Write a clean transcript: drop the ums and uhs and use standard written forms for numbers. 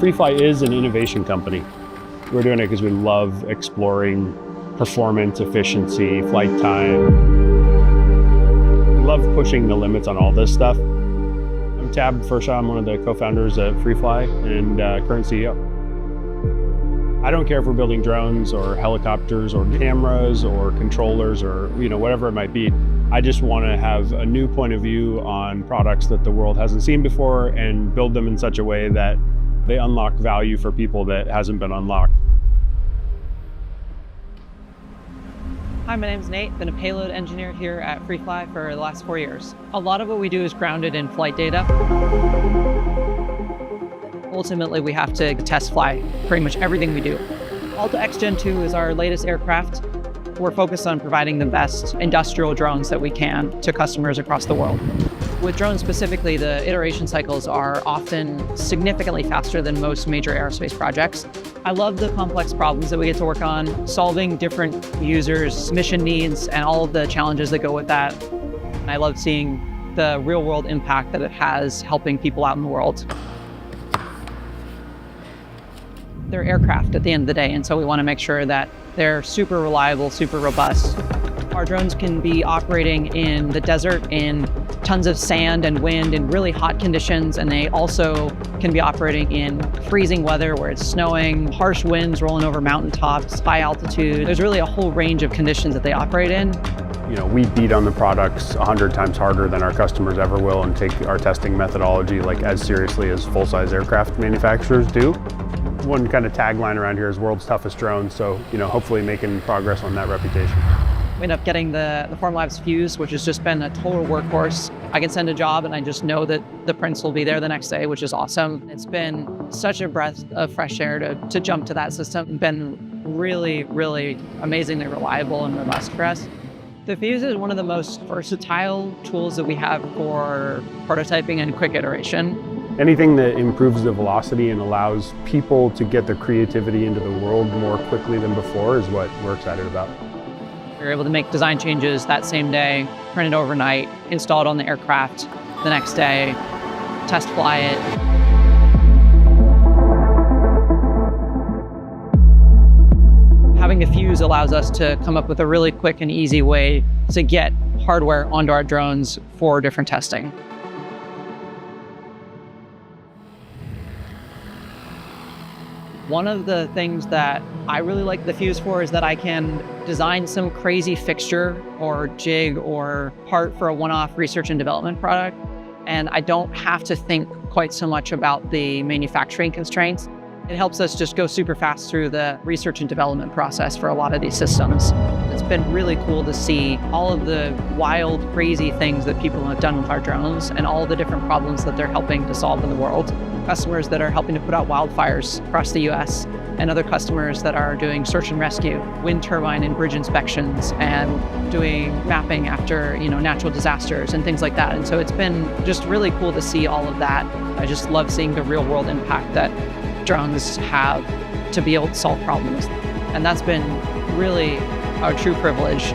Prefly is an innovation company. We're doing it because we love exploring performance, efficiency, flight time. We love pushing the limits on all this stuff. I'm Tab Fershaw. I'm one of the co-founders at Prefly and current CEO. I don't care if we're building drones or helicopters or cameras or controllers or whatever it might be. I just want to have a new point of view on products that the world hasn't seen before and build them in such a way that they unlock value for people that hasn't been unlocked. Hi, my name is Nate. Been a payload engineer here at Prefly for the last 4 years. A lot of what we do is grounded in flight data. Ultimately, we have to test fly pretty much everything we do. Alta X Gen2 is our latest aircraft. We're focused on providing the best industrial drones that we can to customers across the world. With drones specifically, the iteration cycles are often significantly faster than most major aerospace projects. I love the complex problems that we get to work on, solving different users' mission needs and all of the challenges that go with that. And I love seeing the real-world impact that it has helping people out in the world. They're aircraft at the end of the day, and so we want to make sure that they're super reliable, super robust. Our drones can be operating in the desert in tons of sand and wind in really hot conditions, and they also can be operating in freezing weather where it's snowing, harsh winds rolling over mountaintops, high altitude. There's really a whole range of conditions that they operate in. We beat on the products 100 times harder than our customers ever will and take our testing methodology as seriously as full-size aircraft manufacturers do. One kind of tagline around here is world's toughest drones, so hopefully making progress on that reputation. We end up getting the Formlabs Fuse, which has just been a total workhorse. I can send a job and I just know that the prints will be there the next day, which is awesome. It's been such a breath of fresh air to jump to that system. It's been really, really amazingly reliable and robust for us. The Fuse is one of the most versatile tools that we have for prototyping and quick iteration. Anything that improves the velocity and allows people to get their creativity into the world more quickly than before is what we're excited about. We were able to make design changes that same day, print it overnight, install it on the aircraft the next day, test fly it. Having the Fuse allows us to come up with a really quick and easy way to get hardware onto our drones for different testing. One of the things that I really like the Fuse for is that I can design some crazy fixture or jig or part for a one-off research and development product, and I don't have to think quite so much about the manufacturing constraints. It helps us just go super fast through the research and development process for a lot of these systems. It's been really cool to see all of the wild, crazy things that people have done with our drones and all the different problems that they're helping to solve in the world. Customers that are helping to put out wildfires across the US, and other customers that are doing search and rescue, wind turbine and bridge inspections, and doing mapping after natural disasters and things like that. And so it's been just really cool to see all of that. I just love seeing the real world impact that drones have to be able to solve problems. And that's been really a true privilege.